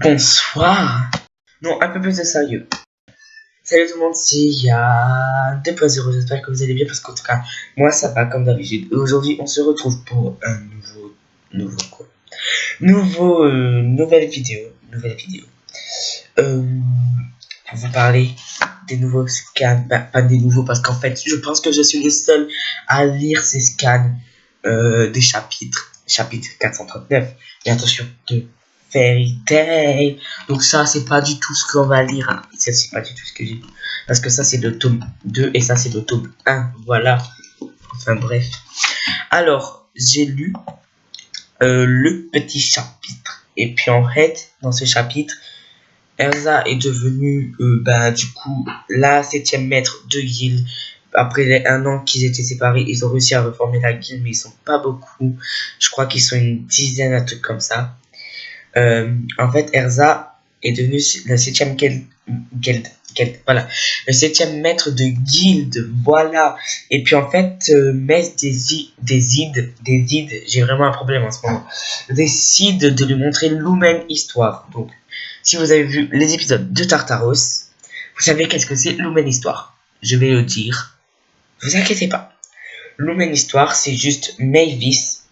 Bonsoir. Non, un peu plus de sérieux. Salut tout le monde, c'est Ya 2.0, j'espère que vous allez bien parce qu'en tout cas, moi ça va comme d'habitude. Et aujourd'hui, on se retrouve pour un nouvelle vidéo. Pour vous parler des nouveaux scans, pas des nouveaux parce qu'en fait, je pense que je suis le seul à lire ces scans des chapitre 439. Et attention, de Fairy Tail. Donc ça, c'est pas du tout ce qu'on va lire. Hein. Ça, c'est pas du tout ce que j'ai lu. Parce que ça, c'est le tome 2 et ça, c'est le tome 1. Voilà. Enfin, bref. Alors, j'ai lu le petit chapitre. Et puis, en fait, dans ce chapitre, Erza est devenue, du coup, la 7ème maître de guilde. Après les 1 an qu'ils étaient séparés, ils ont réussi à reformer la guilde, mais ils sont pas beaucoup. Je crois qu'ils sont une dizaine, un truc comme ça. En fait, Erza est devenue la 7ème voilà, le 7ème maître de guilde, voilà. Et puis en fait, Mess décide, j'ai vraiment un problème en ce moment, décide de lui montrer Lumen Histoire. Donc, si vous avez vu les épisodes de Tartaros, vous savez qu'est-ce que c'est Lumen Histoire. Je vais le dire, vous inquiétez pas. Lumen Histoire, c'est juste Mavis,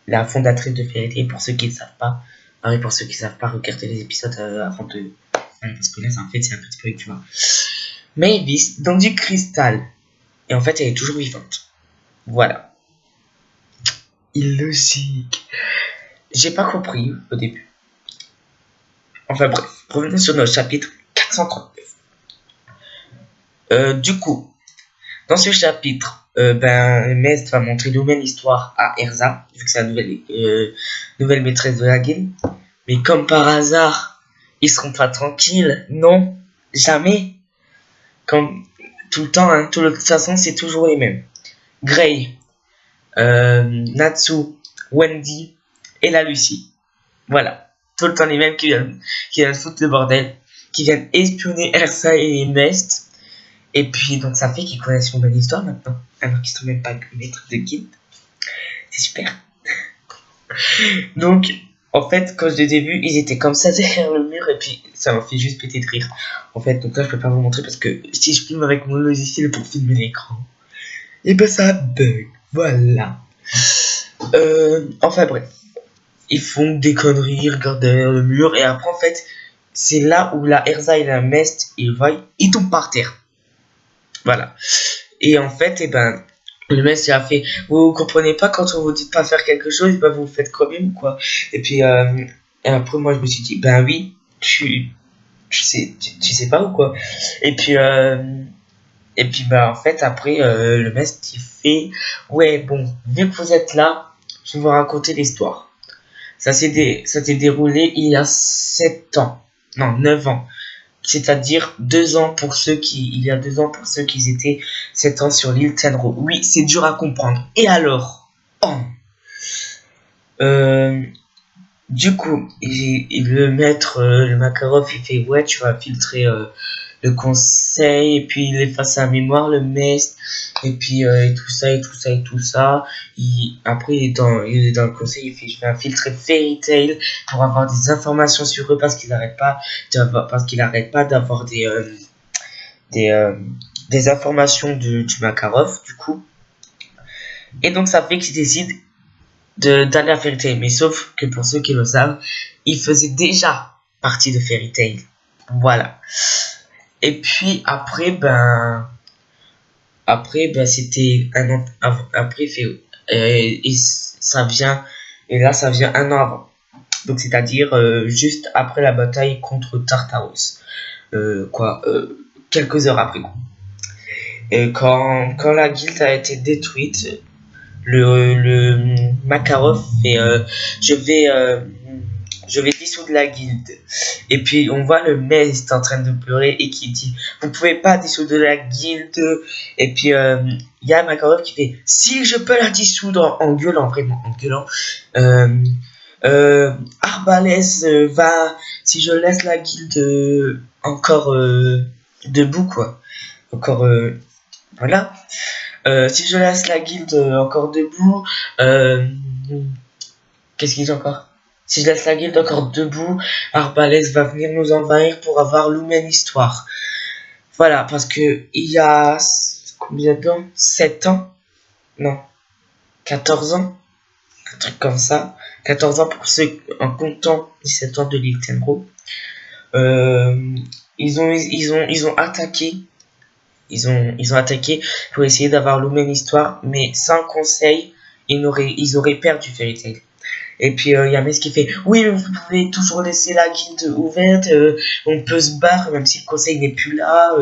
la fondatrice de Fairy Tail, pour ceux qui ne savent pas. Ah oui, pour ceux qui savent pas, regardez les épisodes avant de... Parce que là, en fait, c'est un petit peu, tu vois. Mavis, dans du cristal. Et en fait, elle est toujours vivante. Voilà. Illogique. J'ai pas compris au début. Enfin bref, revenons sur notre chapitre 439. Du coup, dans ce chapitre, Mest va montrer une nouvelle histoire à Erza, vu que c'est la nouvelle maîtresse de la guilde. Mais comme par hasard, ils seront pas tranquilles, non, jamais. Comme tout le temps, hein, de toute façon, c'est toujours les mêmes. Gray, Natsu, Wendy et la Lucie. Voilà, tout le temps les mêmes qui viennent foutre le bordel, qui viennent espionner Erza et Mest. Et puis, donc, ça fait qu'ils connaissent une bonne histoire maintenant, alors qu'ils sont même pas maîtres de guilde. C'est super. Donc, en fait, quand je les ai vus, ils étaient comme ça derrière le mur, et puis ça m'a fait juste péter de rire. En fait, donc là, je peux pas vous montrer parce que si je filme avec mon logiciel pour filmer l'écran, et ben ça bug. Voilà. Enfin bref, ils font des conneries, ils regardent derrière le mur, et après, en fait, c'est là où la Erza et la Mest, ils tombent par terre. Voilà. Et en fait, le mec il a fait, vous comprenez pas quand on vous dit de pas faire quelque chose, vous le faites quand même, quoi. Et puis, et après, moi, je me suis dit, oui, tu sais pas ou quoi. Et puis, en fait, après, le mec il fait, ouais, bon, vu que vous êtes là, je vais vous raconter l'histoire. Ça s'est déroulé il y a 7 ans. Non, 9 ans. C'est-à-dire 2 ans pour ceux il y a 2 ans pour ceux qui étaient 7 ans sur l'île Tenro. Oui, c'est dur à comprendre. Et alors, du coup, le maître, le Makarov, il fait, ouais, tu vas filtrer le conseil, et puis il efface sa mémoire, le mest, et puis et tout ça. Après, il est dans le conseil, il fait, je vais infiltrer Fairy Tail pour avoir des informations sur eux parce qu'il n'arrête pas d'avoir des informations du Makarov, du coup. Et donc, ça fait qu'il décide d'aller à Fairy Tail. Mais sauf que pour ceux qui le savent, il faisait déjà partie de Fairy Tail. Voilà. Et puis après, c'était un an après, et ça vient 1 an avant. Donc c'est-à-dire juste après la bataille contre Tartaros. Quelques heures après. Et quand la guilde a été détruite, le Makarov fait je vais dissoudre la guilde. Et puis on voit le maître en train de pleurer et qui dit, vous pouvez pas dissoudre la guilde. Et puis il y a Makarov qui fait, si je peux la dissoudre, en gueulant, vraiment en gueulant. Arbalès va, si je laisse la guilde encore debout, quoi. Encore voilà. Si je laisse la guilde encore debout, qu'est-ce qu'il dit encore? Si je laisse la guilde encore debout, Arbalès va venir nous envahir pour avoir Lumen Histoire. Voilà, parce que il y a combien de temps? 7 ans? Non, 14 ans? Un truc comme ça. 14 ans pour ceux en comptant 17 ans de Lichtenbrough. Ils ont attaqué. Ils ont attaqué pour essayer d'avoir Lumen Histoire, mais sans conseil, ils auraient perdu Fairy Tail. Et puis il y a Mess qui fait oui, mais vous pouvez toujours laisser la guilde ouverte, on peut se battre même si le conseil n'est plus là.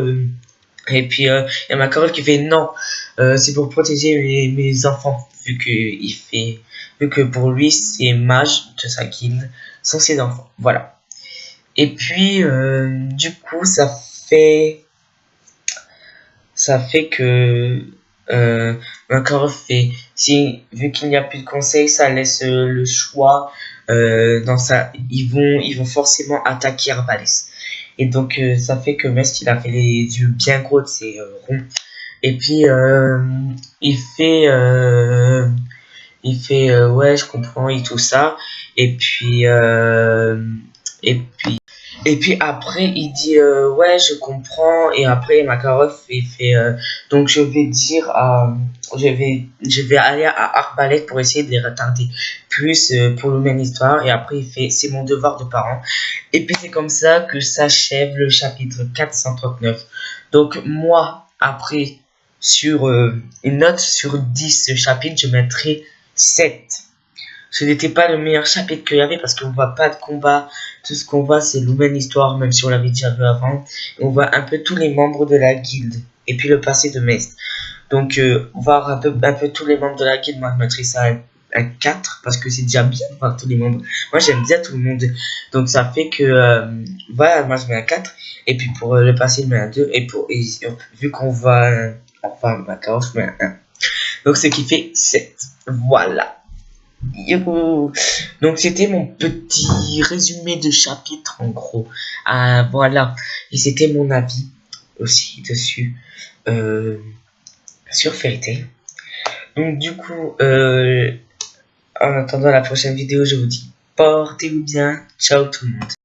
Et puis il y a Macarol qui fait non, c'est pour protéger mes enfants, vu que pour lui ces mages de sa guilde sont ses enfants. Voilà. Et puis du coup ça fait que Makarov fait, si vu qu'il n'y a plus de conseil, ça laisse le choix dans ça, ils vont forcément attaquer Arbalès. Et donc ça fait que Mest il a fait les yeux bien gros de ses ronds. Et puis il fait ouais, je comprends et tout ça. Et puis et puis après, il dit ouais, je comprends. Et après, Makarov il fait donc je vais aller à Arbalète pour essayer de les retarder plus pour le même histoire. Et après, il fait c'est mon devoir de parent. Et puis c'est comme ça que s'achève le chapitre 439. Donc moi, après, sur une note sur 10 ce chapitre, je mettrai 7. Ce n'était pas le meilleur chapitre qu'il y avait parce qu'on voit pas de combat. Tout ce qu'on voit, c'est Lumen Histoire, même si on l'avait déjà vu avant. Et on voit un peu tous les membres de la guilde. Et puis le passé de Mest. Donc, voir un peu tous les membres de la guilde, moi je mettrais ça à 4 parce que c'est déjà bien de voir tous les membres. Moi j'aime bien tout le monde. Donc ça fait que, voilà, moi je mets un 4. Et puis pour le passé, je mets un 2. Vu qu'on voit, enfin, d'accord, je mets un 1. Donc ce qui fait 7. Voilà. Youhou. Donc c'était mon petit résumé de chapitre en gros. Voilà. Et c'était mon avis aussi dessus sur Fairy Tail. Donc du coup, en attendant la prochaine vidéo, je vous dis portez-vous bien. Ciao tout le monde.